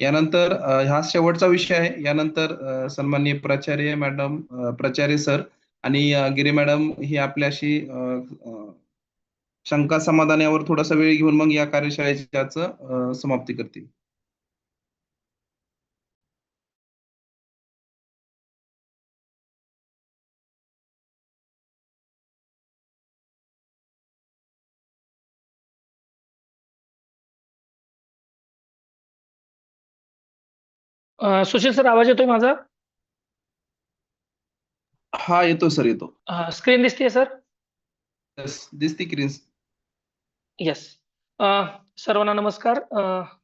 यानंतर हा शेवटचा विषय आहे. यानंतर सन्माननीय प्राचार्य मॅडम, प्राचार्य सर आणि गिरी मॅडम ही आपल्याशी शंका समाधान यावर थोडासा वेळ घेऊन मग या कार्यशाळेची समाप्ती करतील. सुशील सर, आवाज येतोय माझा? हा, येतो सर, येतो. स्क्रीन दिसतेय सर? दिसते स्क्रीन. येस. सर्वांना नमस्कार.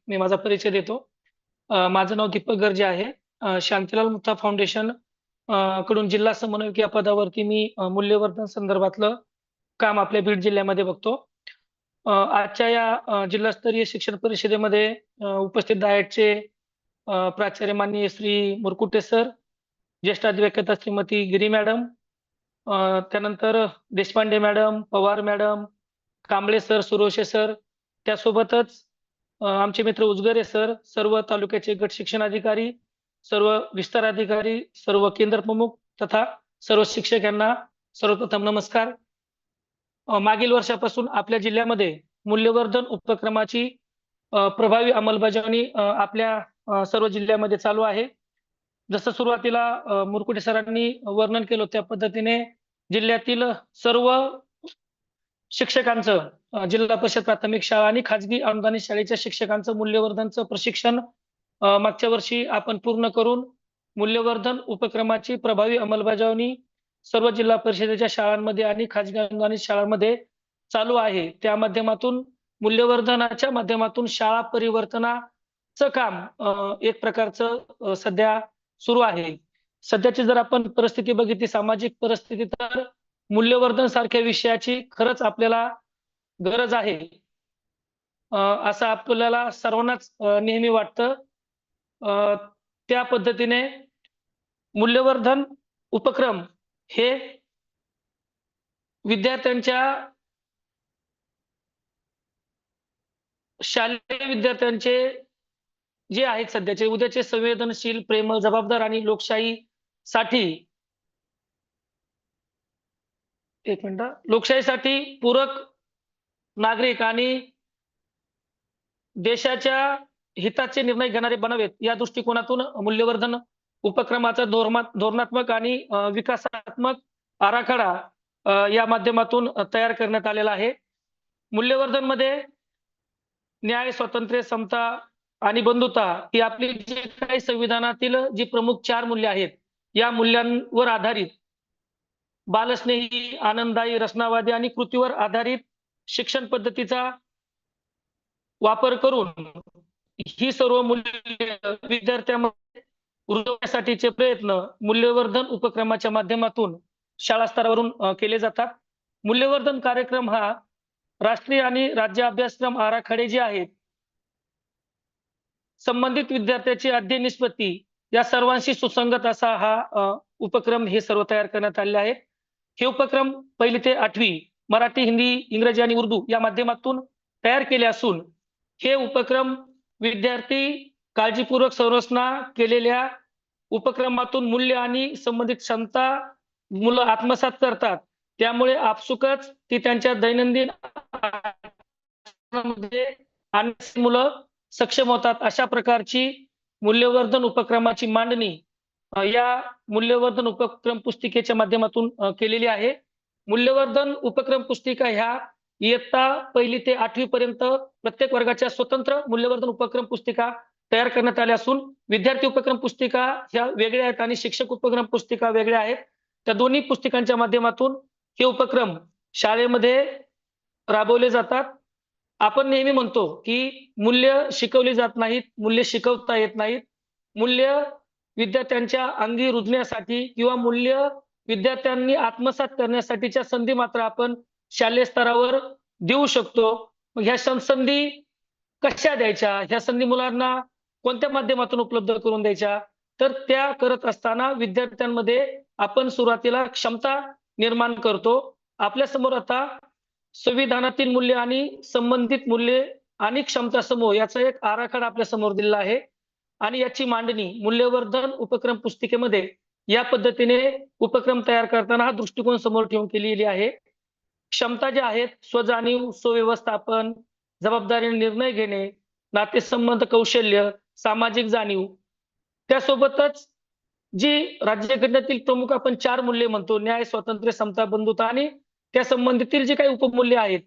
मी माझा परिचय देतो. माझं नाव दीपक गर्जे आहे. शांतीलाल मुथा फाउंडेशन कडून जिल्हा समन्वयक या पदावरती मी मूल्यवर्धन संदर्भातलं काम आपल्या बीड जिल्ह्यामध्ये बघतो. आजच्या या जिल्हास्तरीय शिक्षण परिषदेमध्ये उपस्थित डाएटचे प्राचार्य माननीय श्री मुरकुटे सर, ज्येष्ठ अधिवक्ता श्रीमती गिरी मॅडम, त्यानंतर Deshpande madam, Pawar madam, Kamble sir, Suroshe sir, त्यासोबतच आमचे मित्र उजगरे सर, सर्व तालुक्याचे गट शिक्षण अधिकारी, सर्व विस्तार अधिकारी, सर्व केंद्र प्रमुख तथा सर्व शिक्षक यांना सर्वप्रथम नमस्कार. मागील वर्षापासून आपल्या जिल्ह्यामध्ये मूल्यवर्धन उपक्रमाची प्रभावी अंमलबजावणी आपल्या सर्व जिल्ह्यामध्ये चालू आहे. जसं सुरुवातीला मुरकुटे सरांनी वर्णन केलं त्या पद्धतीने जिल्ह्यातील सर्व शिक्षकांचं जिल्हा परिषद प्राथमिक शाळा आणि खाजगी अनुदानित शाळेच्या शिक्षकांचं मूल्यवर्धनचं प्रशिक्षण मागच्या वर्षी आपण पूर्ण करून मूल्यवर्धन उपक्रमाची प्रभावी अंमलबजावणी सर्व जिल्हा परिषदेच्या शाळांमध्ये आणि खाजगी अनुदानित शाळांमध्ये चालू आहे. त्या माध्यमातून मूल्यवर्धनाच्या माध्यमातून शाळा परिवर्तनाचं काम एक प्रकारचं सध्या सुरू आहे. सध्याची जर आपण परिस्थिती बघितली, सामाजिक परिस्थिती, तर मूल्यवर्धन सारख्या विषयाची खरंच आपल्याला गरज आहे असं आपल्याला सर्वांनाच नेहमी वाटतं. त्या पद्धतीने मूल्यवर्धन उपक्रम हे विद्यार्थ्यांच्या, शालेय विद्यार्थ्यांचे जे आहेत सध्याचे, उद्याचे संवेदनशील, प्रेमळ, जबाबदार आणि लोकशाहीसाठी पूरक नागरिक आणि देशाच्या हिताचे निर्णय घेणारे बनावेत या दृष्टिकोनातून मूल्यवर्धन उपक्रमाचा धोरणात्मक आणि विकासात्मक आराखडा या माध्यमातून तयार करण्यात आलेला आहे. मूल्यवर्धन मध्ये न्याय, स्वातंत्र्य, समता आणि बंधुता ही आपली जी काही संविधानातील जी प्रमुख 4 मूल्य आहेत, या मूल्यांवर आधारित बालस्नेही, आनंददायी, रचनावादी आणि कृतीवर आधारित शिक्षण पद्धतीचा वापर करून ही सर्व मूल्ये विद्यार्थ्यांमध्ये रुजवण्यासाठीचे प्रयत्न मूल्यवर्धन उपक्रमाच्या माध्यमातून शाळा स्तरावरून केले जातात. मूल्यवर्धन कार्यक्रम हा राष्ट्रीय आणि राज्य अभ्यासक्रम आराखडे जे आहेत, संबंधित विद्यार्थ्याची अध्ययन निष्पत्ती या सर्वांशी सुसंगत असा हा उपक्रम हे सर्व तयार करण्यात आले आहेत. हे उपक्रम 1ली ते 8वी मराठी, हिंदी, इंग्रजी आणि उर्दू या माध्यमातून तयार केले असून हे उपक्रम विद्यार्थी काळजीपूर्वक संरचना केलेल्या उपक्रमातून मूल्य आणि संबंधित क्षमता मुलं आत्मसात करतात. त्यामुळे आपसुकच ती त्यांच्या दैनंदिन मुलं सक्षम होतात. अशा प्रकारची मूल्यवर्धन उपक्रमाची मांडणी या मूल्यवर्धन उपक्रम पुस्तिकेच्या माध्यमातून केलेली आहे. मूल्यवर्धन उपक्रम पुस्तिका ह्या इयत्ता 1ली ते 8वी पर्यंत प्रत्येक वर्गाच्या स्वतंत्र मूल्यवर्धन उपक्रम पुस्तिका तयार करण्यात आल्या असून विद्यार्थी उपक्रम पुस्तिका ह्या वेगळ्या आहेत आणि शिक्षक उपक्रम पुस्तिका वेगळ्या आहेत. त्या दोन्ही पुस्तिकांच्या माध्यमातून हे उपक्रम शाळेमध्ये राबवले जातात. आपण नेहमी म्हणतो की मूल्य शिकवली जात नाहीत, मूल्य शिकवता येत नाहीत. मूल्य विद्यार्थ्यांच्या अंगी रुजण्यासाठी किंवा मूल्य विद्यार्थ्यांनी आत्मसात करण्यासाठीच्या संधी मात्र आपण शालेय स्तरावर देऊ शकतो. मग ह्या संधी कशा द्यायच्या, ह्या संधी मुलांना कोणत्या माध्यमातून उपलब्ध करून द्यायच्या, तर त्या करत असताना विद्यार्थ्यांमध्ये आपण सुरुवातीला क्षमता निर्माण करतो. आपल्या समोर आता संविधानातील मूल्य आणि संबंधित मूल्ये आणि क्षमता समूह याचा एक आराखडा आपल्या समोर दिलेला आहे. आणि याची मांडणी मूल्यवर्धन उपक्रम पुस्तिकेमध्ये या पद्धतीने उपक्रम तयार करताना हा दृष्टिकोन समोर ठेवून केलेली आहे. क्षमता ज्या आहेत स्वजाणीव, सुव्यवस्थापन, जबाबदारीने निर्णय घेणे, नातेसंबंध कौशल्य, सामाजिक जाणीव, त्यासोबतच जी राज्यघटनेतील प्रमुख आपण 4 मूल्ये म्हणतो, न्याय, स्वातंत्र्य, समता, बंधुता आणि त्या संबंधितील जी काही उपमूल्ये आहेत,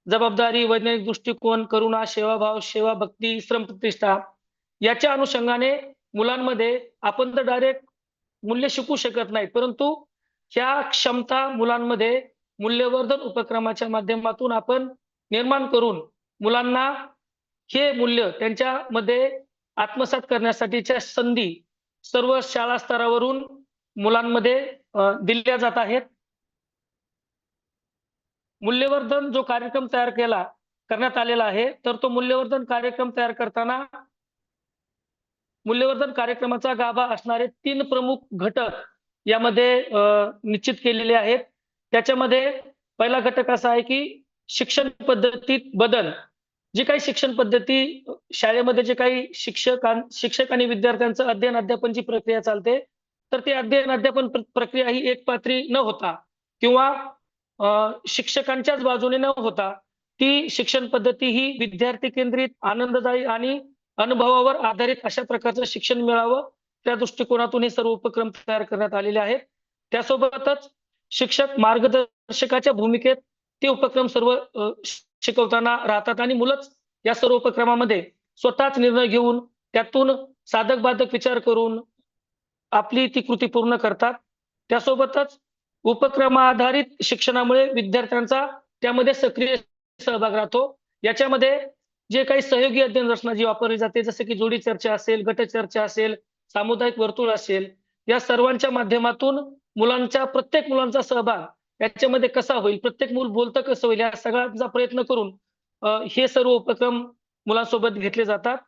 जबाबदारी, वैज्ञानिक दृष्टिकोन, करुणा, सेवाभाव, सेवा, भक्ती, श्रमप्रतिष्ठा, याच्या अनुषंगाने मुलांमध्ये आपण तर डायरेक्ट मूल्य शिकू शकत नाही, परंतु ह्या क्षमता मुलांमध्ये मूल्यवर्धन उपक्रमाच्या माध्यमातून आपण निर्माण करून मुलांना हे मूल्य त्यांच्यामध्ये आत्मसात करण्यासाठीच्या संधी सर्व शाळा स्तरावरून मुलांमध्ये दिल्या जात आहेत. मूल्यवर्धन जो कार्यक्रम करण्यात आलेला आहे, तर तो मूल्यवर्धन कार्यक्रम तयार करताना मूल्यवर्धन कार्यक्रमाचा गाभा असणारे 3 प्रमुख घटक यामध्ये निश्चित केलेले आहेत. त्याच्यामध्ये पहिला घटक असा आहे की शिक्षण पद्धतीत बदल. जी काही शिक्षण पद्धती शाळेमध्ये जे काही शिक्षक आणि विद्यार्थ्यांचं अध्ययन अध्यापन जी प्रक्रिया चालते, तर ती अध्ययन अध्यापन प्रक्रिया ही एकपात्री न होता किंवा शिक्षकांच्याच बाजूने न होता ती शिक्षण पद्धती ही विद्यार्थी केंद्रित, आनंददायी आणि अनुभवावर आधारित अशा प्रकारचं शिक्षण मिळावं, त्या दृष्टिकोनातून हे सर्व उपक्रम तयार करण्यात आलेले आहेत. त्यासोबतच शिक्षक मार्गदर्शकाच्या भूमिकेत ते उपक्रम सर्व शिकवताना राहतात आणि मुलंच या सर्व उपक्रमामध्ये स्वतःच निर्णय घेऊन त्यातून साधक-बाधक विचार करून आपली ती कृती पूर्ण करतात. त्यासोबतच उपक्रमाधारित शिक्षणामुळे विद्यार्थ्यांचा त्यामध्ये सक्रिय सहभाग राहतो. याच्यामध्ये जे काही सहयोगी अध्ययन रचना जी वापरली जाते, जसं की जोडी चर्चा असेल, गट चर्चा असेल, सामुदायिक वर्तुळ असेल, या सर्वांच्या माध्यमातून प्रत्येक मुलांचा सहभाग याच्यामध्ये कसा होईल, प्रत्येक मूल बोलतं कसं होईल, या सगळ्यांचा प्रयत्न करून हे सर्व उपक्रम मुलांसोबत घेतले जातात.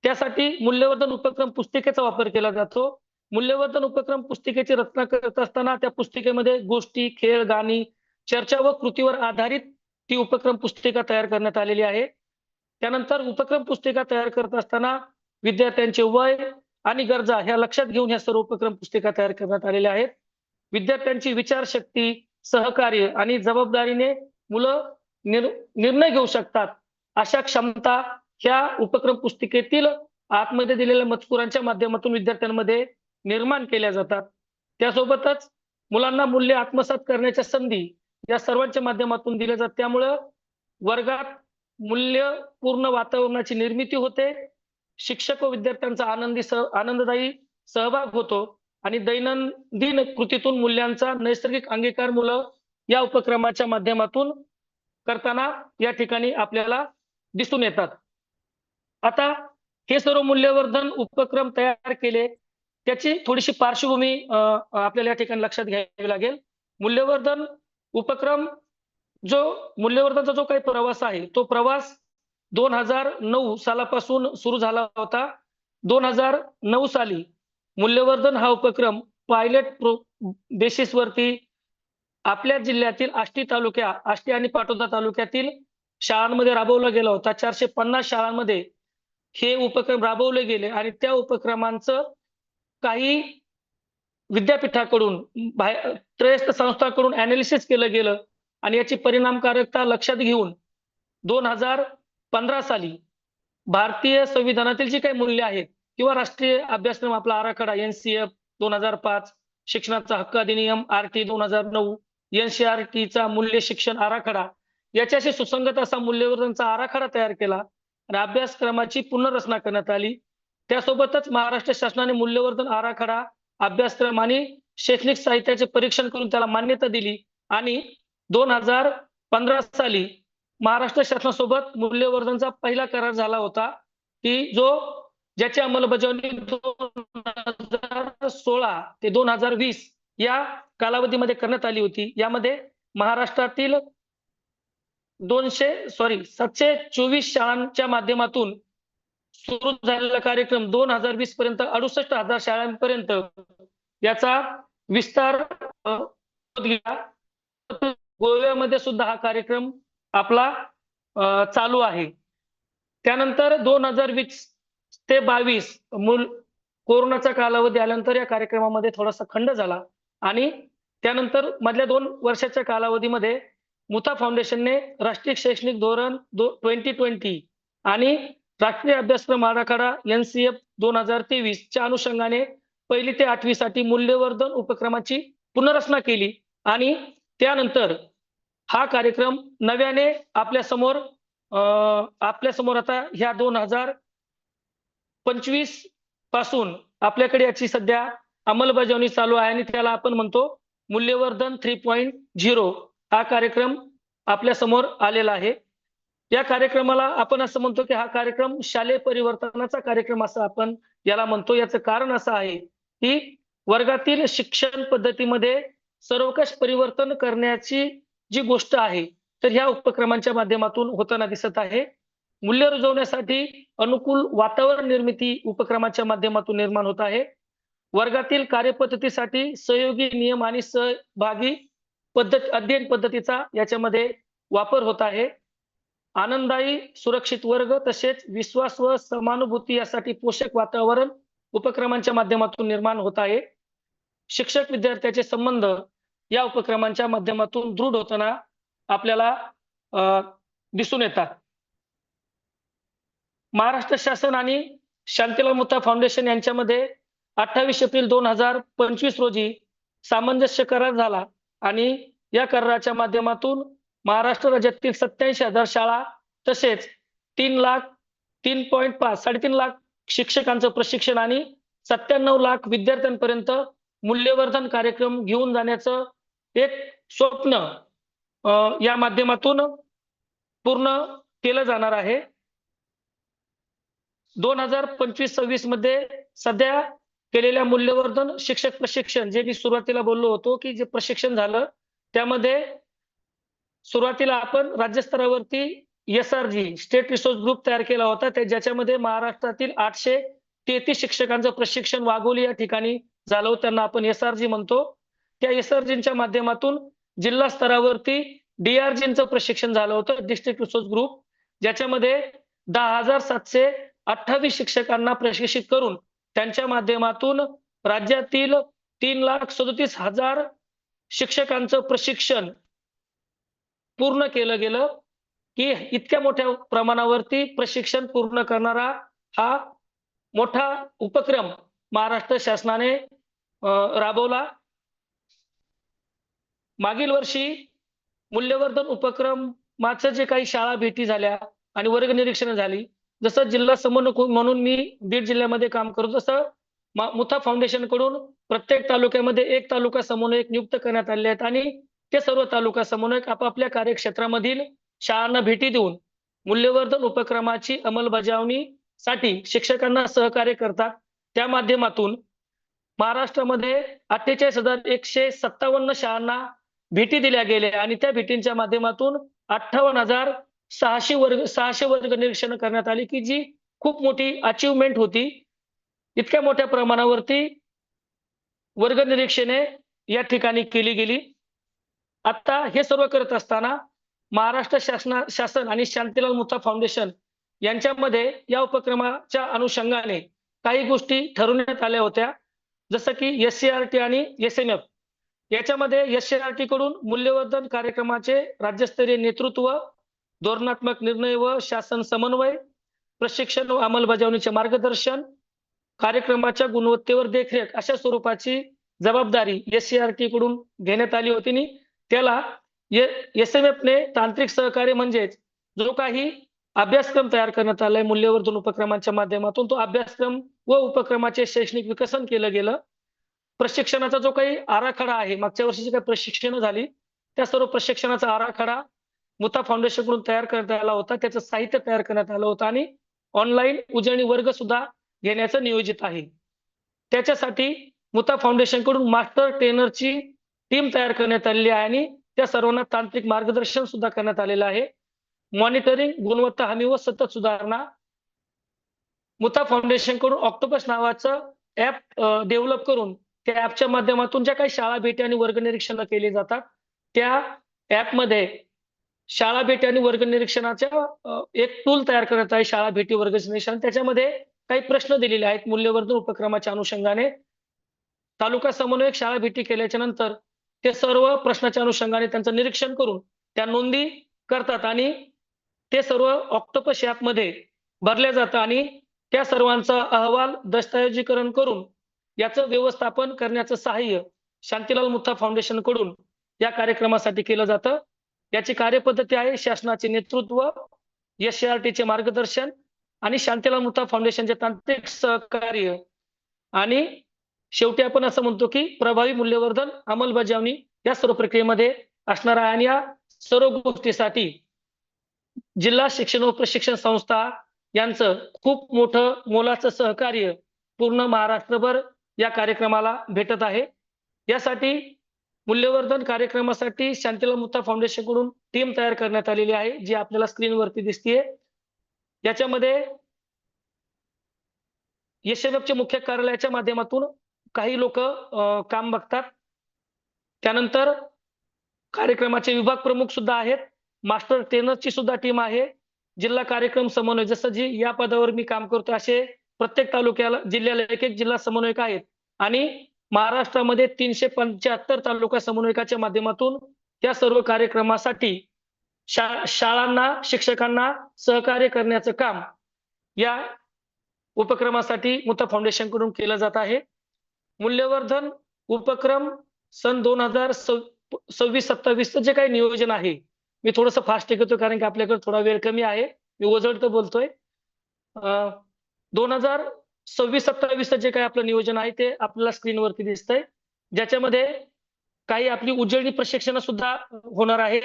त्यासाठी मूल्यवर्धन उपक्रम पुस्तिकेचा वापर केला जातो. मूल्यवर्धन उपक्रम पुस्तिकेची रचना करत असताना त्या पुस्तिकेमध्ये गोष्टी, खेळ, गाणी, चर्चा व कृतीवर आधारित ती उपक्रम पुस्तिका तयार करण्यात आलेली आहे. त्यानंतर उपक्रम पुस्तिका तयार करत असताना विद्यार्थ्यांचे वय आणि गरजा ह्या लक्षात घेऊन ह्या सर्व उपक्रम पुस्तिका तयार करण्यात आलेल्या आहेत. विद्यार्थ्यांची विचारशक्ती, सहकार्य आणि जबाबदारीने मुलं निर्णय घेऊ शकतात, अशा क्षमता ह्या उपक्रम पुस्तिकेतील आतमध्ये दिलेल्या मजकुरांच्या माध्यमातून विद्यार्थ्यांमध्ये निर्माण केल्या जातात. त्यासोबतच मुलांना मूल्य आत्मसात करण्याच्या संधी या सर्वांच्या माध्यमातून दिल्या जातात. त्यामुळं वर्गात मूल्यपूर्ण वातावरणाची निर्मिती होते. शिक्षक व विद्यार्थ्यांचा आनंददायी सहभाग होतो आणि दैनंदिन कृतीतून मूल्यांचा नैसर्गिक अंगीकार मुलं या उपक्रमाच्या माध्यमातून करताना या ठिकाणी आपल्याला दिसून येतात. आता हे सर्व मूल्यवर्धन उपक्रम तयार केले, त्याची थोडीशी पार्श्वभूमी आपल्याला या ठिकाणी लक्षात घ्यावी लागेल. मूल्यवर्धनचा जो काही प्रवास आहे, तो प्रवास 2009 सालापासून सुरू झाला होता. 2009 साली मूल्यवर्धन हा उपक्रम पायलट बेसिसवरती आपल्या जिल्ह्यातील आष्टी आणि पाटोदा तालुक्यातील शाळांमध्ये राबवला गेला होता. 450 शाळांमध्ये हे उपक्रम राबवले गेले आणि त्या उपक्रमांचं काही विद्यापीठाकडून त्रयस्थ संस्थांकडून अॅनालिसिस केलं गेलं आणि याची परिणामकारकता लक्षात घेऊन 2015 साली भारतीय संविधानातील जी काही मूल्य आहेत किंवा राष्ट्रीय अभ्यासक्रम आपला आराखडा NCF 2005, शिक्षणाचा हक्क अधिनियम RT 2009, NCERTचा मूल्य शिक्षण आराखडा, याच्याशी सुसंगत असा मूल्यवर्धनचा आराखडा तयार केला आणि अभ्यासक्रमाची पुनर्रचना करण्यात आली. त्यासोबतच महाराष्ट्र शासनाने मूल्यवर्धन आराखडा, अभ्यासक्रम आणि शैक्षणिक साहित्याचे परीक्षण करून त्याला मान्यता दिली आणि 2015 साली महाराष्ट्र शासनासोबत मूल्यवर्धनचा पहिला करार झाला होता, की ज्याची अंमलबजावणी 2016 ते 2020 या कालावधीमध्ये करण्यात आली होती. यामध्ये महाराष्ट्रातील 724 शाळांच्या माध्यमातून सुरू झालेला कार्यक्रम 2020 पर्यंत 68,000 शाळांपर्यंत याचा विस्तार गोव्यामध्ये सुद्धा हा कार्यक्रम आपला चालू आहे. त्यानंतर 2020 ते 22 कोरोनाचा कालावधी आल्यानंतर या कार्यक्रमामध्ये थोडासा खंड झाला आणि त्यानंतर मधल्या 2 वर्षाच्या कालावधीमध्ये मुथा फाउंडेशनने राष्ट्रीय शैक्षणिक धोरण 2020 आणि राष्ट्रीय अभ्यासक्रम आराखडा NCF 2023 च्या अनुषंगाने 1ली ते 8वी साठी मूल्यवर्धन उपक्रमाची पुनर्रचना केली आणि त्यानंतर हा कार्यक्रम नव्याने आपल्या समोर आता ह्या 2025 पासून आपल्याकडे याची सध्या अंमलबजावणी चालू आहे आणि त्याला आपण म्हणतो मूल्यवर्धन 3.0 हा कार्यक्रम आपल्या समोर आलेला आहे. या कार्यक्रमाला आपण असं म्हणतो की हा कार्यक्रम शालेय परिवर्तनाचा कार्यक्रम असं आपण याला म्हणतो. याचं कारण असं आहे की वर्गातील शिक्षण पद्धतीमध्ये सर्वंकष परिवर्तन करण्याची जी गोष्ट आहे तर ह्या उपक्रमांच्या माध्यमातून होताना दिसत आहे. मूल्य रुजवण्यासाठी अनुकूल वातावरण निर्मिती उपक्रमाच्या माध्यमातून निर्माण होत आहे. वर्गातील कार्यपद्धतीसाठी सहयोगी नियम आणि सहभागी अध्ययन पद्धतीचा याच्यामध्ये वापर होत आहे. आनंददायी सुरक्षित वर्ग तसेच विश्वास व समानुभूती यासाठी पोषक वातावरण उपक्रमांच्या माध्यमातून निर्माण होत आहे. शिक्षक विद्यार्थ्याचे संबंध या उपक्रमांच्या माध्यमातून दृढ होताना आपल्याला दिसून येतात. महाराष्ट्र शासन आणि शांतीलाल मुथा फाउंडेशन यांच्यामध्ये 28 एप्रिल 2025 रोजी सामंजस्य करार झाला आणि या कराराच्या माध्यमातून महाराष्ट्र राज्यातील 87,000 शाळा तसेच 3.5 लाख शिक्षकांचं प्रशिक्षण आणि 97 लाख विद्यार्थ्यांपर्यंत मूल्यवर्धन कार्यक्रम घेऊन जाण्याचं एक स्वप्न या माध्यमातून पूर्ण केलं जाणार आहे. 2025-26 मध्ये सध्या केलेल्या मूल्यवर्धन शिक्षक प्रशिक्षण जे मी सुरुवातीला बोललो होतो की जे प्रशिक्षण झालं त्यामध्ये सुरुवातीला आपण राज्यस्तरावरती SRG स्टेट रिसोर्स ग्रुप तयार केला होता ज्याच्यामध्ये महाराष्ट्रातील 833 शिक्षकांचं प्रशिक्षण वाघोली या ठिकाणी झालं होतं. त्यांना आपण SRG म्हणतो. त्या SRGच्या माध्यमातून जिल्हा स्तरावरती DRGचं प्रशिक्षण झालं होतं डिस्ट्रिक्ट रिसोर्स ग्रुप ज्याच्यामध्ये 10,728 शिक्षकांना प्रशिक्षित करून त्यांच्या माध्यमातून राज्यातील 3,37,000 शिक्षकांचं प्रशिक्षण पूर्ण केलं गेलं की इतक्या मोठ्या प्रमाणावरती प्रशिक्षण पूर्ण करणारा हा मोठा उपक्रम महाराष्ट्र शासनाने राबवला. मागील वर्षी मूल्यवर्धन उपक्रमाचं जे काही शाळा भेटी झाल्या आणि वर्ग निरीक्षण झाली जसं जिल्हा समन्वयक म्हणून मी बीड जिल्ह्यामध्ये काम करतो तसं मुथा फाउंडेशन कडून प्रत्येक तालुक्यामध्ये एक तालुका समन्वयक नियुक्त करण्यात आले आहेत आणि ते सर्व तालुका समन्वयक आपापल्या कार्यक्षेत्रामधील शाळांना भेटी देऊन मूल्यवर्धन उपक्रमाची अंमलबजावणीसाठी शिक्षकांना सहकार्य करतात. त्या माध्यमातून महाराष्ट्रामध्ये 48,157 शाळांना भेटी दिल्या गेल्या आणि त्या भेटींच्या माध्यमातून 58,600 वर्ग निरीक्षण करण्यात आली की जी खूप मोठी अचिव्हमेंट होती. इतक्या मोठ्या प्रमाणावरती वर्ग निरीक्षणे या ठिकाणी केली गेली. आता हे सर्व करत असताना महाराष्ट्र शासन आणि शांतीलाल मुथा फाउंडेशन यांच्यामध्ये या उपक्रमाच्या अनुषंगाने काही गोष्टी ठरवण्यात आल्या होत्या जसं की SCRT आणि SMF. याच्यामध्ये SCRT कडून मूल्यवर्धन कार्यक्रमाचे राज्यस्तरीय नेतृत्व, धोरणात्मक निर्णय व शासन समन्वय, प्रशिक्षण व अंमलबजावणीचे मार्गदर्शन, कार्यक्रमाच्या गुणवत्तेवर देखरेख अशा स्वरूपाची जबाबदारी SCRT कडून घेण्यात आली होती आणि त्याला SMF ने तांत्रिक सहकार्य म्हणजेच जो काही अभ्यासक्रम तयार करण्यात आलाय मूल्यवर्धन उपक्रमाच्या माध्यमातून तो अभ्यासक्रम व उपक्रमाचे शैक्षणिक विकसन केलं गेलं. प्रशिक्षणाचा जो काही आराखडा आहे मागच्या वर्षीची काही प्रशिक्षण झाली त्या सर्व प्रशिक्षणाचा आराखडा मुथा फाउंडेशन कडून तयार करण्यात आला होता. त्याचं साहित्य तयार करण्यात आलं होतं आणि ऑनलाईन उजळणी वर्ग सुद्धा घेण्याचं नियोजित आहे. त्याच्यासाठी मुथा फाउंडेशन कडून मास्टर ट्रेनरची टीम तयार करण्यात आलेली आहे आणि त्या सर्वांना तांत्रिक मार्गदर्शन सुद्धा करण्यात आलेलं आहे. मॉनिटरिंग, गुणवत्ता हमी व सतत सुधारणा. मुथा फाउंडेशन कडून ऑक्टोपस नावाचं ऍप डेव्हलप करून त्या ऍपच्या माध्यमातून ज्या काही शाळा भेटी आणि वर्ग निरीक्षण केली जातात त्या ऍपमध्ये शाळा भेटी आणि वर्ग निरीक्षणाच्या एक टूल तयार करण्यात आहे शाळा भेटी वर्ग निरीक्षण. त्याच्यामध्ये काही प्रश्न दिलेले आहेत मूल्यवर्धन उपक्रमाच्या अनुषंगाने. तालुका समन्वयक शाळा भेटी केल्याच्या नंतर ते सर्व प्रश्नाच्या अनुषंगाने त्यांचं निरीक्षण करून त्या नोंदी करतात आणि ते सर्व ऑक्टोपस ॲपमध्ये भरल्या जातं आणि त्या सर्वांचा अहवाल दस्तऐवजीकरण करून याचं व्यवस्थापन करण्याचं सहाय्य शांतीलाल मुथा फाउंडेशन कडून या कार्यक्रमासाठी केलं जातं. याची कार्यपद्धती आहे शासनाचे नेतृत्व, SCRT मार्गदर्शन आणि शांतीलाल मुथा फाउंडेशनचे तांत्रिक सहकार्य आणि शेवटी आपण असं म्हणतो की प्रभावी मूल्यवर्धन अंमलबजावणी या सर्व प्रक्रियेमध्ये असणार आहे. आणि या सर्व गोष्टीसाठी जिल्हा शिक्षण व प्रशिक्षण संस्था यांचं खूप मोठं मोलाचं सहकार्य पूर्ण महाराष्ट्रभर या कार्यक्रमाला भेटत आहे. यासाठी मूल्यवर्धन कार्यक्रमासाठी शांतीलाल मुथा फाउंडेशन कडून टीम तयार करण्यात आलेली आहे, जी आपल्याला स्क्रीनवरती दिसतेय. याच्यामध्ये SMF मुख्य कार्यालयाच्या माध्यमातून काही लोक काम बघतात. त्यानंतर कार्यक्रमाचे विभाग प्रमुख सुद्धा आहेत, मास्टर ट्रेनरची सुद्धा टीम आहे, जिल्हा कार्यक्रम समन्वय, जसं जी या पदावर मी काम करतो असे प्रत्येक तालुक्याला जिल्ह्याला एक जिल्हा समन्वयक आहेत आणि महाराष्ट्रामध्ये 375 तालुका समन्वयकाच्या माध्यमातून त्या सर्व कार्यक्रमासाठी शाळांना, शिक्षकांना सहकार्य करण्याचं काम या उपक्रमासाठी मुथा फाउंडेशन कडून केलं जात आहे. मूल्यवर्धन उपक्रम सन 2026-27 जे काही नियोजन आहे, मी थोडंसं फास्ट घेतो कारण की आपल्याकडे थोडा वेळ कमी आहे, मी उजळतं बोलतोय. 2026-27 जे काही आपलं नियोजन आहे ते आपल्याला स्क्रीनवरती दिसतंय, ज्याच्यामध्ये काही आपली उजळणी प्रशिक्षण सुद्धा होणार आहे.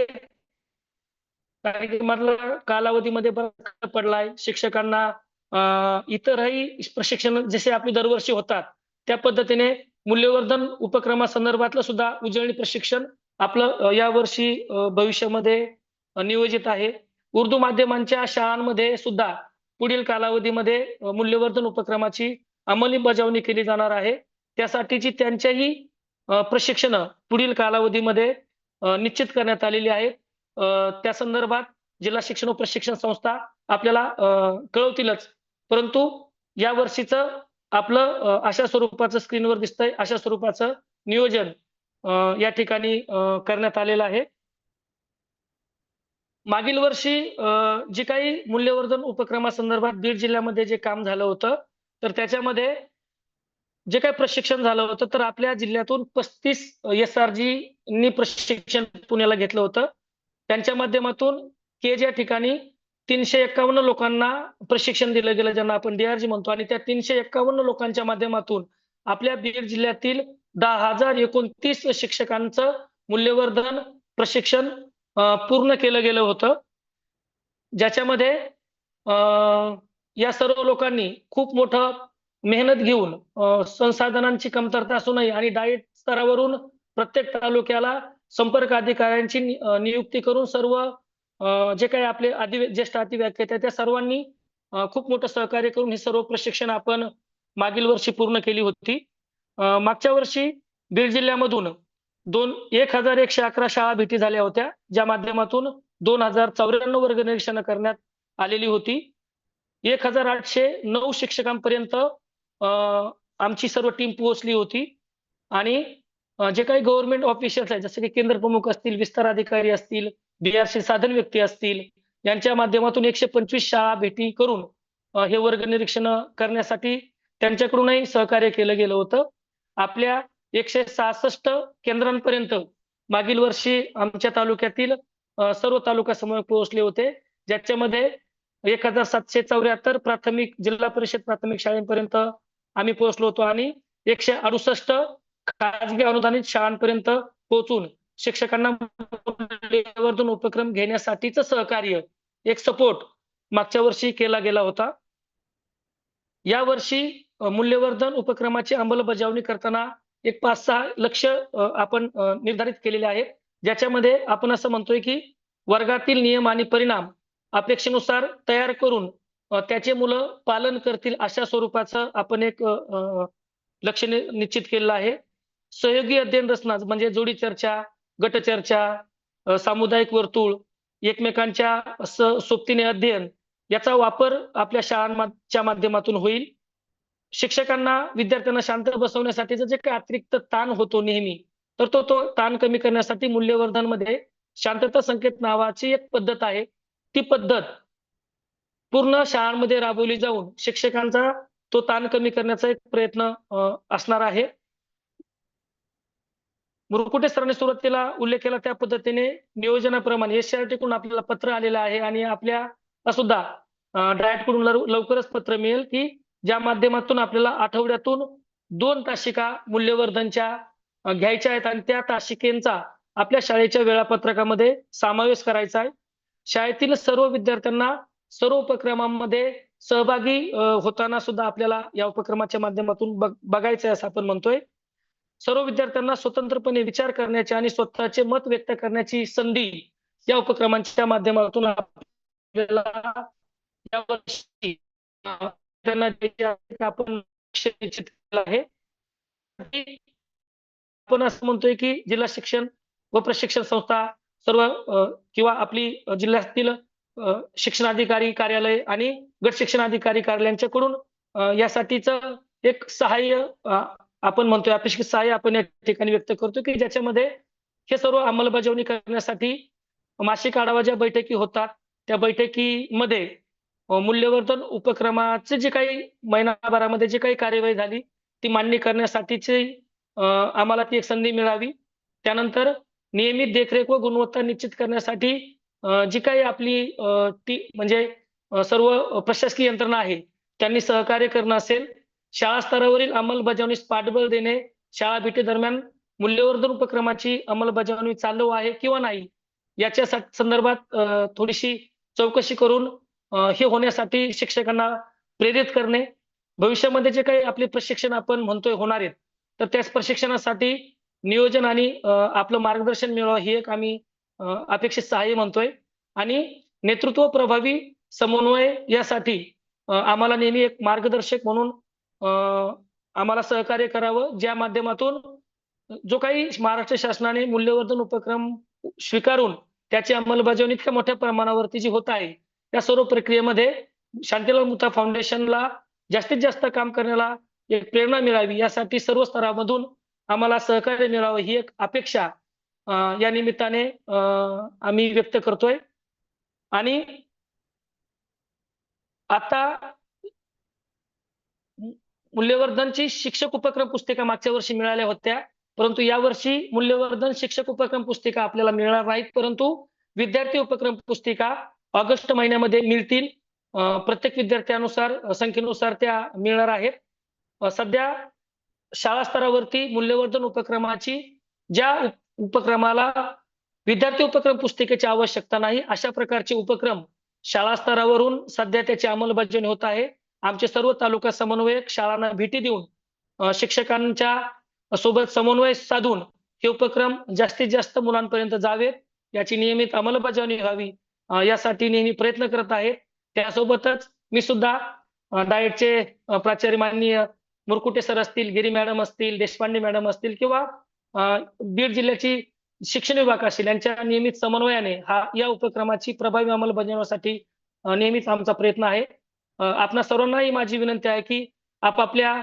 कारण की मधला कालावधीमध्ये बराच पडलाय. शिक्षकांना इतरही प्रशिक्षण जसे आपली दरवर्षी होतात त्या पद्धतीने मूल्यवर्धन उपक्रमासंदर्भातलं सुद्धा उजळणी प्रशिक्षण आपलं यावर्षी भविष्यामध्ये नियोजित आहे. उर्दू माध्यमांच्या शाळांमध्ये सुद्धा पुढील कालावधीमध्ये मूल्यवर्धन उपक्रमाची अंमलबजावणी केली जाणार आहे. त्यासाठीची त्यांच्याही प्रशिक्षण पुढील कालावधीमध्ये निश्चित करण्यात आलेली आहेत. त्या संदर्भात जिल्हा शिक्षण व प्रशिक्षण संस्था आपल्याला कळवतीलच, परंतु या वर्षीचं आपलं अशा स्वरूपाचं स्क्रीनवर दिसतंय, अशा स्वरूपाचं नियोजन या ठिकाणी करण्यात आलेलं आहे. मागील वर्षी जे काही मूल्यवर्धन उपक्रमासंदर्भात बीड जिल्ह्यामध्ये जे काम झालं होतं, तर त्याच्यामध्ये जे काही प्रशिक्षण झालं होतं, तर आपल्या जिल्ह्यातून 35 SRG प्रशिक्षण पुण्याला घेतलं होतं. त्यांच्या माध्यमातून केज या ठिकाणी 351 लोकांना प्रशिक्षण दिलं गेलं, ज्यांना आपण DRG म्हणतो, आणि त्या 351 लोकांच्या माध्यमातून आपल्या बीड जिल्ह्यातील 10,029 शिक्षकांचं मूल्यवर्धन प्रशिक्षण पूर्ण केलं गेलं होतं, ज्याच्यामध्ये या सर्व लोकांनी खूप मोठं मेहनत घेऊन संसाधनांची कमतरता असूनही आणि डाएट स्तरावरून प्रत्येक तालुक्याला संपर्क अधिकाऱ्यांची नियुक्ती करून सर्व जे काही आपले ज्येष्ठ अतिव्याख्याते त्या सर्वांनी खूप मोठं सहकार्य करून हे सर्व प्रशिक्षण आपण मागील वर्षी पूर्ण केली होती. मागच्या वर्षी बीड जिल्ह्यामधून 1111 शाळा भेटी झाल्या होत्या, ज्या माध्यमातून 2094 वर्ग निरीक्षण करण्यात आलेली होती. 1809 शिक्षकांपर्यंत आमची सर्व टीम पोहोचली होती आणि जे काही गव्हर्नमेंट ऑफिशियल्स आहेत, जसे की केंद्र प्रमुख असतील, विस्तार अधिकारी असतील, BRC साधन व्यक्ती असतील, यांच्या माध्यमातून 125 शाळा भेटी करून हे वर्ग निरीक्षण करण्यासाठी त्यांच्याकडूनही सहकार्य केलं गेलं होतं. आपल्या 166 केंद्रांपर्यंत मागील वर्षी आमच्या तालुक्यातील सर्व तालुका समन्वयक पोहोचले होते, ज्याच्यामध्ये 1774 प्राथमिक जिल्हा परिषद प्राथमिक शाळेपर्यंत आम्ही पोहोचलो होतो आणि 168 खाजगी अनुदानित शाळांपर्यंत पोहोचून शिक्षकांना मूल्यवर्धन उपक्रम घेण्यासाठीचं सहकार्य, एक सपोर्ट मागच्या वर्षी केला गेला होता. या वर्षी मूल्यवर्धन उपक्रमाची अंमलबजावणी करताना एक 5-6 लक्ष आपण निर्धारित केलेले आहेत, ज्याच्यामध्ये आपण असं म्हणतोय की वर्गातील नियम आणि परिणाम अपेक्षेनुसार तयार करून त्याचे मुलं पालन करतील अशा स्वरूपाचं आपण एक लक्ष्य निश्चित केलेलं आहे. सहयोगी अध्ययन रचना म्हणजे जोडी चर्चा, गट चर्चा, सामुदायिक वर्तुळ, एकमेकांच्या सोबतीने अध्ययन याचा वापर आपल्या शाळांच्या माध्यमातून होईल. शिक्षकांना विद्यार्थ्यांना शांत बसवण्यासाठीचा जे काही अतिरिक्त ताण होतो नेहमी, तर तो ताण कमी करण्यासाठी मूल्यवर्धनमध्ये शांतता संकेत नावाची एक पद्धत आहे. ती पद्धत पूर्ण शाळांमध्ये राबवली जाऊन शिक्षकांचा तो ताण कमी करण्याचा एक प्रयत्न असणार आहे. मुरकुटे सरांनी सुरुवातीला उल्लेख केला त्या पद्धतीने नियोजनाप्रमाणे SCRT कडून आपल्याला पत्र आलेलं आहे आणि आपल्याला सुद्धा डाएट कडून लवकरच पत्र मिळेल, की ज्या माध्यमातून आपल्याला आठवड्यातून 2 तासिका मूल्यवर्धनच्या घ्यायच्या आहेत आणि त्या तासिकेचा आपल्या शाळेच्या वेळापत्रकामध्ये समावेश करायचा आहे. शाळेतील सर्व विद्यार्थ्यांना सर्व उपक्रमांमध्ये सहभागी होताना सुद्धा आपल्याला या उपक्रमाच्या माध्यमातून बघायचं आहे असं आपण म्हणतोय. सर्व विद्यार्थ्यांना स्वतंत्रपणे विचार करण्याची आणि स्वतःचे मत व्यक्त करण्याची संधी या उपक्रमांच्या माध्यमातून आपल्याला यावर्षी त्यांना द्यायची आहे. आपण लक्ष्य निश्चित केलं आहे. आपण असं म्हणतोय की जिल्हा शिक्षण व प्रशिक्षण संस्था सर्व किंवा आपली जिल्ह्यातील शिक्षणाधिकारी कार्यालय आणि गट शिक्षणाधिकारी कार्यालयांच्याकडून यासाठीचं एक सहाय्य आपण म्हणतोय, अपेक्षित सहाय्य आपण या ठिकाणी व्यक्त करतो, की ज्याच्यामध्ये हे सर्व अंमलबजावणी करण्यासाठी मासिक आढावा ज्या बैठकी होतात त्या बैठकीमध्ये मूल्यवर्धन उपक्रमाचे जे काही महिनाभरामध्ये जी काही कार्यवाही झाली ती मांडणी करण्यासाठीची आम्हाला ती एक संधी मिळावी. त्यानंतर नियमित देखरेख व गुणवत्ता निश्चित करण्यासाठी जी काही आपली ती म्हणजे सर्व प्रशासकीय यंत्रणा आहे त्यांनी सहकार्य करणं असेल. शाळा स्तरावरील अंमलबजावणीस पाठबळ देणे, शाळा भेटी दरम्यान मूल्यवर्धन उपक्रमाची अंमलबजावणी चालू आहे किंवा नाही याच्या संदर्भात थोडीशी चौकशी करून हे होण्यासाठी शिक्षकांना प्रेरित करणे. भविष्यामध्ये जे काही आपले प्रशिक्षण आपण म्हणतोय होणार आहेत तर त्याच प्रशिक्षणासाठी नियोजन आणि आपलं मार्गदर्शन मिळावं ही एक आम्ही अपेक्षित सहाय्य म्हणतोय. आणि नेतृत्व प्रभावी समन्वय यासाठी आम्हाला नेहमी एक मार्गदर्शक म्हणून आम्हाला सहकार्य करावं, ज्या माध्यमातून जो काही महाराष्ट्र शासनाने मूल्यवर्धन उपक्रम स्वीकारून त्याची अंमलबजावणी इतक्या मोठ्या प्रमाणावरती जी होत आहे त्या सर्व प्रक्रियेमध्ये शांतीलाल मुथा फाउंडेशनला जास्तीत जास्त काम करण्याला एक प्रेरणा मिळावी यासाठी सर्व स्तरामधून आम्हाला सहकार्य मिळावं ही एक अपेक्षा या निमित्ताने आम्ही व्यक्त करतोय. आणि आता मूल्यवर्धनची शिक्षक उपक्रम पुस्तिका मागच्या वर्षी मिळाल्या होत्या, परंतु यावर्षी मूल्यवर्धन शिक्षक उपक्रम पुस्तिका आपल्याला मिळणार नाहीत, परंतु विद्यार्थी उपक्रम पुस्तिका ऑगस्ट महिन्यामध्ये मिळतील. प्रत्येक विद्यार्थ्यानुसार संख्येनुसार त्या मिळणार आहेत. सध्या शाळा स्तरावरती मूल्यवर्धन उपक्रमाची ज्या उपक्रमाला विद्यार्थी उपक्रम पुस्तिकेची आवश्यकता नाही अशा प्रकारचे उपक्रम शाळा स्तरावरून सध्या त्याची अंमलबजावणी होत आहे. आमचे सर्व तालुका समन्वयक शाळांना भेटी देऊन शिक्षकांच्या सोबत समन्वय साधून हे उपक्रम जास्तीत जास्त मुलांपर्यंत जावेत याची नियमित अंमलबजावणी व्हावी यासाठी नेहमी प्रयत्न करत आहे. त्यासोबतच मी सुद्धा डाएटचे प्राचार्य माननीय मुरकुटे सर असतील, गिरी मॅडम असतील, देशपांडे मॅडम असतील किंवा बीड जिल्ह्याची शिक्षण विभाग असेल यांच्या नियमित समन्वयाने या उपक्रमाची प्रभावी अंमलबजावणीसाठी नेहमीच आमचा प्रयत्न आहे. आपणा सर्वांनाही माझी विनंती आहे की आपापल्या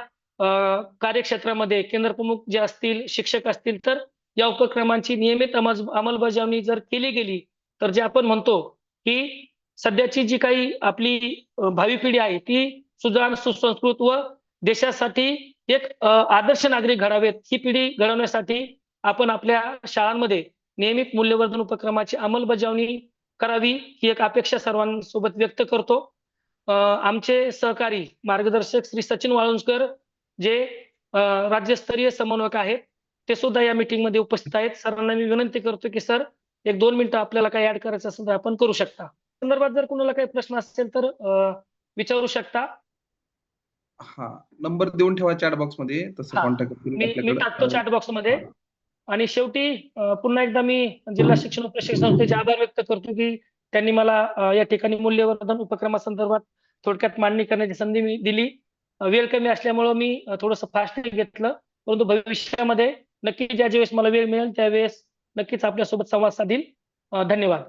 कार्यक्षेत्रामध्ये केंद्रप्रमुख जे असतील, शिक्षक असतील तर या उपक्रमांची नियमित अंमलबजावणी जर केली गेली तर जे आपण म्हणतो की सध्याची जी काही आपली भावी पिढी आहे ती सुजाण सुसंस्कृत व देशासाठी एक आदर्श नागरिक घडावेत ही पिढी घडवण्यासाठी आपण आपल्या शाळांमध्ये नियमित मूल्यवर्धन उपक्रमाची अंमलबजावणी करावी ही एक अपेक्षा सर्वांसोबत व्यक्त करतो. आमचे सहकारी मार्गदर्शक श्री सचिन वाळुंजकर जे राज्यस्तरीय समन्वयक आहेत ते सुद्धा या मीटिंग मध्ये उपस्थित आहेत. सरांना मी विनंती करतो की सर 1-2 मिनिटं आपल्याला काही ऍड करायचं असेल तर आपण करू शकता. संदर्भात जर कुणाला काही प्रश्न असेल तर विचारू शकता. हा नंबर देऊन ठेवा चॅट बॉक्स मध्ये तसं कॉन्टॅक्ट मी टाकतो चॅट बॉक्स मध्ये. आणि शेवटी पुन्हा एकदा मी जिल्हा शिक्षण व प्रशिक्षण संस्थेचे आभार व्यक्त करतो की त्यांनी मला या ठिकाणी मूल्यवर्धन उपक्रमासंदर्भात थोडक्यात मांडणी करण्याची संधी दिली. वेळ कमी असल्यामुळे मी थोडंसं फास्ट घेतलं, परंतु भविष्यामध्ये नक्की ज्या वेळेस मला वेळ मिळेल त्यावेळेस नक्कीच आपल्यासोबत संवाद साधील. धन्यवाद.